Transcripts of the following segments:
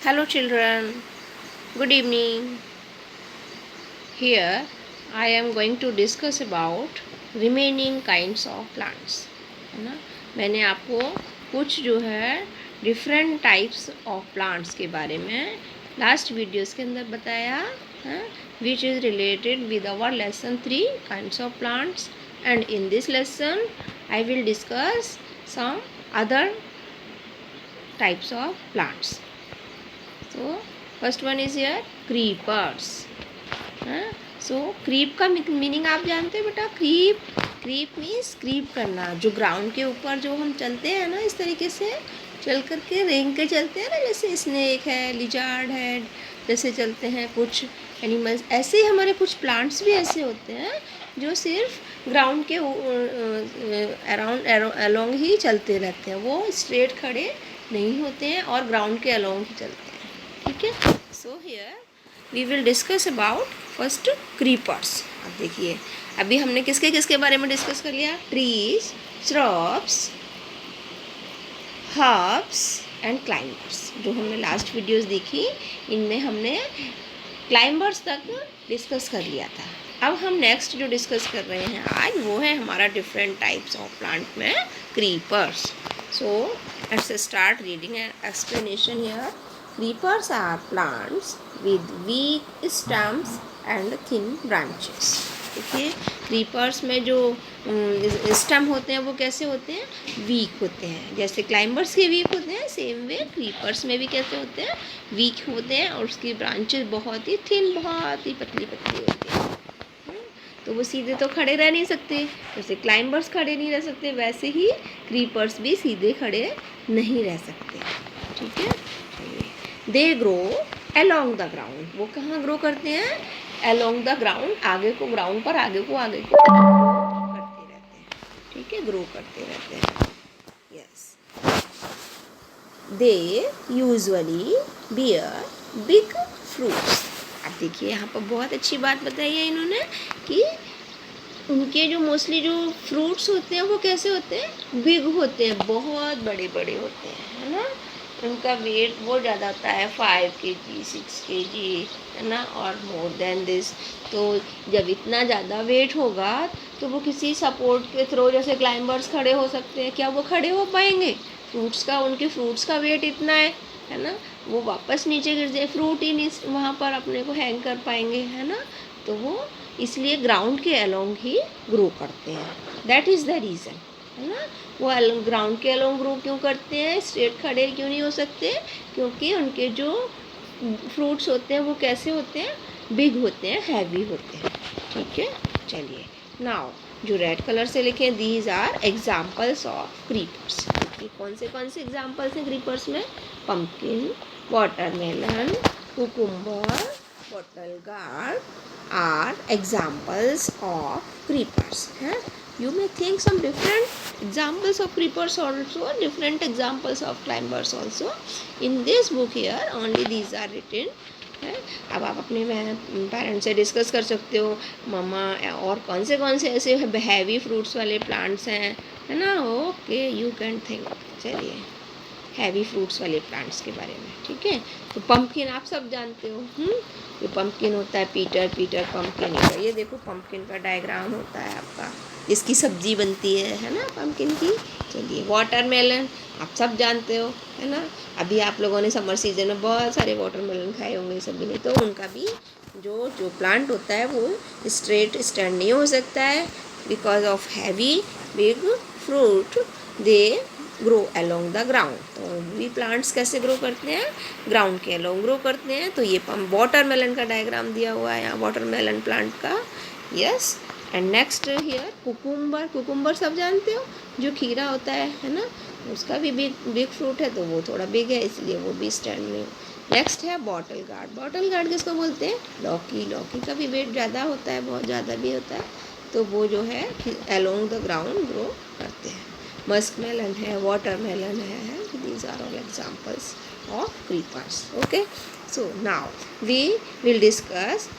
Hello children, good evening. Here I am going to discuss about remaining kinds of plants. है ना, मैंने आपको कुछ जो है डिफरेंट टाइप्स ऑफ प्लांट्स के बारे में लास्ट वीडियोस के अंदर बताया है, which is related with our lesson 3 kinds of plants, and in this lesson I will discuss some other types of plants. So first one is here creepers. So creep का meaning आप जानते हैं बेटा? Creep means creep करना, जो ground के ऊपर जो हम चलते हैं ना, इस तरीके से चल करके रेंग के चलते हैं ना, जैसे स्नेक है, लिजार्ड है, जैसे चलते हैं कुछ एनिमल्स, ऐसे ही हमारे कुछ प्लांट्स भी ऐसे होते हैं जो सिर्फ ग्राउंड के अराउंड अलोंग ही चलते रहते हैं, वो स्ट्रेट खड़े नहीं होते हैं और ग्राउंड के अलोंग ही चलते हैं. ठीक है, so here we will discuss about first creepers. अब देखिए, अभी हमने किसके किसके बारे में डिस्कस कर लिया? Trees, shrubs, herbs and climbers. जो हमने लास्ट वीडियोस देखी, इनमें हमने क्लाइंबर्स तक डिस्कस कर लिया था. अब हम नेक्स्ट जो डिस्कस कर रहे हैं आज, वो है हमारा डिफरेंट टाइप्स ऑफ प्लांट में creepers. So let's start reading and explanation here. Creepers are plants with weak stems and thin branches. देखिए, क्रीपर्स में जो स्टेम होते हैं वो कैसे होते हैं? वीक होते हैं. जैसे क्लाइंबर्स के वीक होते हैं, सेम वे क्रीपर्स में भी कैसे होते हैं? वीक होते हैं, और उसकी ब्रांचेस बहुत ही थिन, बहुत ही पतली पतली होती हैं. तो वो सीधे तो खड़े रह नहीं सकते. जैसे क्लाइंबर्स खड़े नहीं रह सकते, वैसे ही क्रीपर्स भी सीधे खड़े नहीं रह सकते. ठीक है, they grow along the ground. वो कहाँ ग्रो करते हैं? अलोंग द ग्राउंड, आगे को ग्राउंड पर आगे को करते रहते हैं. ठीक है, ग्रो करते रहते हैं. Yes, they usually bear big fruits. अब देखिए, यहाँ पर बहुत अच्छी बात बताई है इन्होंने कि उनके जो मोस्टली जो फ्रूट्स होते हैं वो कैसे होते हैं? बिग होते हैं, बहुत बड़े बड़े होते हैं, है ना. उनका वेट बहुत ज़्यादा होता है, 5 kg 6 kg, है ना, और मोर देन दिस. तो जब इतना ज़्यादा वेट होगा तो वो किसी सपोर्ट के थ्रू, जैसे क्लाइंबर्स खड़े हो सकते हैं, क्या वो खड़े हो पाएंगे? उनके फ्रूट्स का वेट इतना है ना, वो वापस नीचे गिर जाए, फ्रूट ही नहीं वहाँ पर अपने को हैंग कर पाएंगे, है ना. तो वो इसलिए ग्राउंड के अलोंग ही ग्रो करते हैं. दैट इज़ द रीज़न, है ना. वो ग्राउंड के अलोंग ग्रो क्यों करते हैं? स्ट्रेट खड़े क्यों नहीं हो सकते? क्योंकि उनके जो फ्रूट्स होते हैं वो कैसे होते हैं? बिग होते हैं, हैवी होते हैं. ठीक है, चलिए. नाउ जो रेड कलर से लिखे, these are examples of creepers. कौन से एग्जाम्पल्स हैं क्रीपर्स में? Pumpkin, watermelon, cucumber, bottle gourd are examples of creepers. हैं, you may think some different examples of creepers also, different examples of climbers also. In this book here only these are written. है, अब आप अपने parents से discuss कर सकते हो, मम्मा और कौन से ऐसे हैवी फ्रूट्स वाले प्लांट्स हैं, है ना. Okay, you can think. चलिए, हैवी फ्रूट्स वाले प्लांट्स के बारे में. ठीक है, तो पम्पकिन आप सब जानते हो. ये पम्पकिन होता है, पीटर पम्पकिन. ये देखो, पम्पकिन का डायग्राम होता है आपका, इसकी सब्जी बनती है ना, पम्पकिन की. चलिए, वाटरमेलन आप सब जानते हो, है ना. अभी आप लोगों ने समर सीजन में बहुत सारे वाटरमेलन खाए होंगे सभी ने. तो उनका भी जो प्लांट होता है वो स्ट्रेट स्टैंड नहीं हो सकता है, because of heavy big fruit. They grow along the ground. तो भी प्लांट्स कैसे ग्रो करते हैं? ग्राउंड के अलोंग ग्रो करते हैं. तो ये वाटरमेलन का डायग्राम दिया हुआ है यहाँ, वाटरमेलन प्लांट का. Yes, and next here cucumber सब जानते हो, जो खीरा होता है ना, उसका भी बिग फ्रूट है, तो वो थोड़ा बिग है, इसलिए वो भी स्टैंड में. नेक्स्ट है बॉटल गार्ड किसको बोलते हैं? लौकी का भी वेट ज़्यादा होता है, बहुत ज़्यादा भी होता है. तो वो जो है अलोंग द ग्राउंड ग्रो करते हैं. मस्कमेलन है, वाटरमेलन है. These are all examples of creepers. Okay, so now we will discuss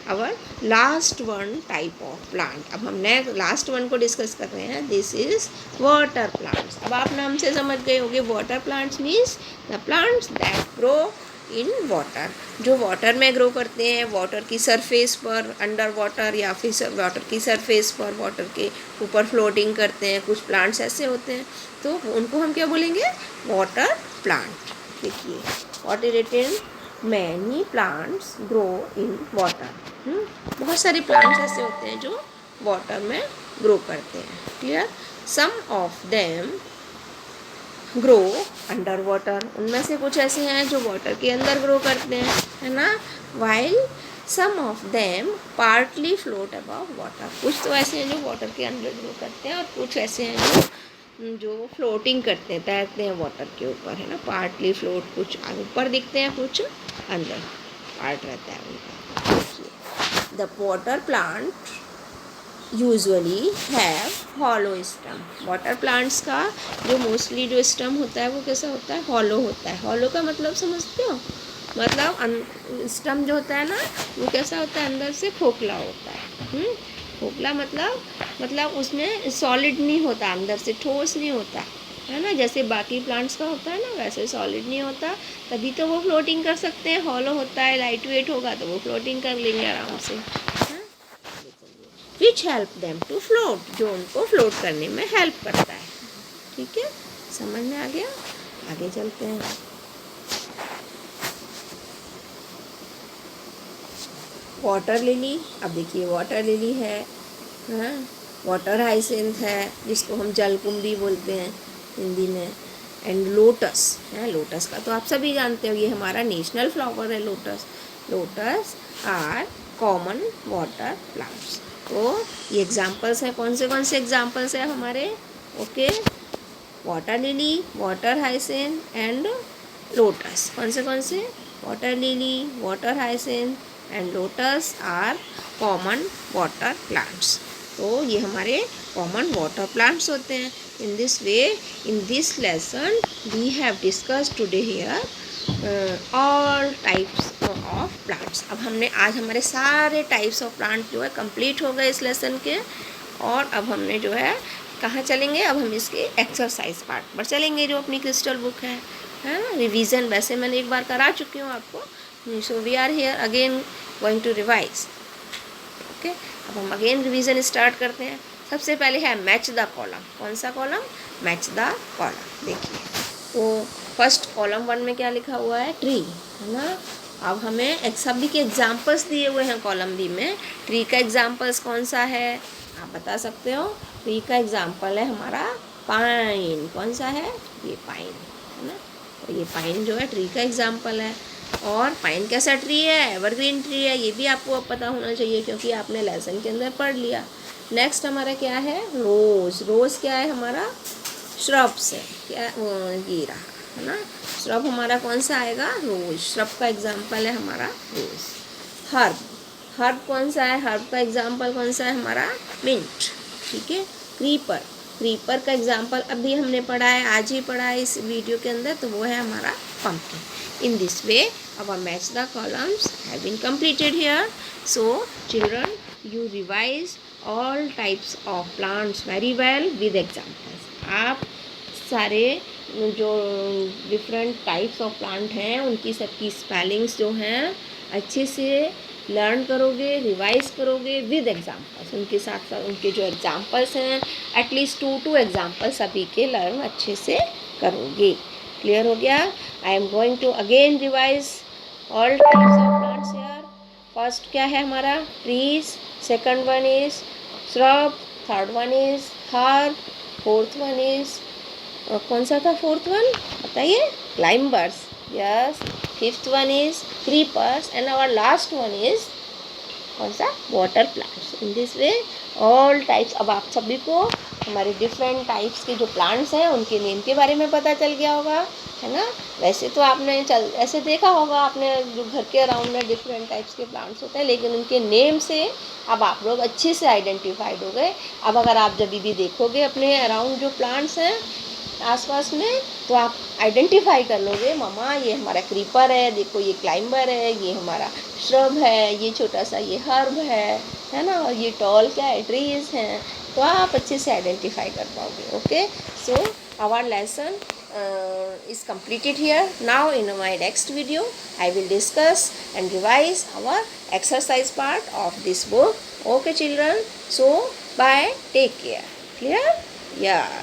our last one type of plant. अब हम लास्ट वन को डिस्कस कर रहे हैं, दिस इज वाटर प्लांट्स। अब आप नाम से समझ गए होंगे, water plants means the plants that grow in water, जो वाटर में ग्रो करते हैं, वाटर की सरफेस पर, अंडर वाटर या फिर वाटर की सरफेस पर, वाटर के ऊपर फ्लोटिंग करते हैं। कुछ प्लांट्स ऐसे होते हैं, तो उनको हम क्या बोलेंगे, वाटर प्लांट। देखिए what is written, many plants grow in water. बहुत सारे प्लांट्स ऐसे होते हैं जो वाटर में ग्रो करते हैं। Clear, some of them grow under water, उनमें से कुछ ऐसे हैं जो वाटर के अंदर ग्रो करते हैं, है ना। While some of them partly float above water, कुछ तो ऐसे हैं जो वाटर के अंदर ग्रो करते हैं और कुछ ऐसे हैं जो फ्लोटिंग करते हैं, तैरते हैं वाटर के ऊपर, है ना। पार्टली फ्लोट, कुछ ऊपर दिखते हैं, कुछ अंदर पार्ट रहता है उनका। The water plant usually have hollow stem, water plants का जो मोस्टली जो स्टम होता है वो कैसा होता है, हॉलो होता है। हॉलो का मतलब समझते हो, मतलब स्टम जो होता है ना वो कैसा होता है, अंदर से खोखला होता है। खोखला मतलब उसमें सॉलिड नहीं होता, अंदर से ठोस नहीं होता, है ना। जैसे बाकी प्लांट्स का होता है ना, वैसे सॉलिड नहीं होता, तभी तो वो फ्लोटिंग कर सकते हैं। हॉलो होता है, लाइट वेट होगा तो वो फ्लोटिंग कर लेंगे आराम से, which help them to float, जो उनको फ्लोट करने में हेल्प करता है। ठीक है, समझ में आ गया। आगे चलते हैं। वाटर लिली, अब देखिए वाटर लिली है, हाँ, वाटर हाइसिंथ है जिसको हम जलकुंभी बोलते हैं हिंदी में, एंड लोटस है। लोटस का तो आप सभी जानते हो, ये हमारा नेशनल फ्लावर है lotus. Lotus are common water plants. तो ये एग्जाम्पल्स हैं, कौन से एग्जाम्पल्स हैं हमारे, okay, water lily, water hyacinth and lotus. कौन से, water lily, water hyacinth and lotus are common water plants. तो ये हमारे कॉमन वाटर प्लांट्स होते हैं। In this way, in this lesson we have discussed today here all types of plants. अब हमने आज हमारे सारे टाइप्स ऑफ प्लांट जो है कंप्लीट हो गए इस लेसन के। और अब हमने जो है कहाँ चलेंगे, अब हम इसके एक्सरसाइज पार्ट पर चलेंगे, जो अपनी क्रिस्टल बुक है ना। रिवीजन वैसे मैंने एक बार करा चुकी हूँ आपको, so we are here again going to revise. Okay, अब हम अगेन रिवीजन स्टार्ट करते हैं। सबसे पहले है मैच द कॉलम। कौन सा कॉलम, मैच द कॉलम। देखिए तो फर्स्ट कॉलम 1 में क्या लिखा हुआ है, ट्री, है ना। अब हमें सभी के एग्जाम्पल्स दिए हुए हैं कॉलम बी में। ट्री का एग्जाम्पल्स कौन सा है, आप बता सकते हो। ट्री का एग्जाम्पल है हमारा पाइन। कौन सा है, ये पाइन, है ना। तो ये पाइन जो है ट्री का एग्जाम्पल है। और पाइन कैसा ट्री है, एवरग्रीन ट्री है, ये भी आपको अब पता होना चाहिए क्योंकि आपने लेसन के अंदर पढ़ लिया। नेक्स्ट हमारा क्या है, रोज़। रोज़ क्या है हमारा, श्रब्स है, क्या ये रहा, है ना। श्रब हमारा कौन सा आएगा, रोज। श्रब का एग्जाम्पल है हमारा रोज। हर्ब, हर्ब कौन सा है, हर्ब का एग्जाम्पल कौन सा है हमारा, मिंट। ठीक है, क्रीपर, क्रीपर का एग्जाम्पल अभी हमने पढ़ा है, आज ही पढ़ा है इस वीडियो के अंदर, तो वो है हमारा pumpkin. In this way our match the columns have been completed here. So children, you revise all types of plants very well with examples. आप सारे जो डिफरेंट टाइप्स ऑफ प्लांट हैं उनकी सबकी स्पेलिंग्स जो हैं अच्छे से लर्न करोगे, रिवाइज करोगे विद एग्जाम्पल्स। उनके साथ साथ उनके जो एग्जाम्पल्स हैं एटलीस्ट 2 एग्जाम्पल्स सभी के लर्न अच्छे से करोगे। क्लियर हो गया। I am going to again revise all types of plants here. First क्या है हमारा, trees. Second one is shrub. Third one is herb. Fourth one is कौन सा था फोर्थ वन बताइए, climbers, yes. Fifth one is creepers and our last one is कौन सा, water plants. In this way all types. अब आप सभी को हमारे डिफरेंट टाइप्स के जो प्लांट्स हैं उनके नेम के बारे में पता चल गया होगा, है ना। वैसे तो आपने ऐसे देखा होगा आपने, जो घर के अराउंड में डिफरेंट टाइप्स के प्लांट्स होते हैं, लेकिन उनके नेम से अब आप लोग अच्छे से आइडेंटिफाइड हो गए। अब अगर आप जब भी देखोगे अपने अराउंड जो प्लांट्स हैं आसपास में, तो आप आइडेंटिफाई कर लोगे, मामा ये हमारा क्रीपर है, देखो ये क्लाइंबर है, ये हमारा श्रब है, ये छोटा सा ये हर्ब है ना, और ये टॉल क्या है, ट्रीज हैं, तो आप अच्छे से आइडेंटिफाई कर पाओगे. Okay, so our lesson is completed here. Now in my next video I will discuss and revise our exercise part of this book. Okay children, so bye, take care. Clear? Yeah.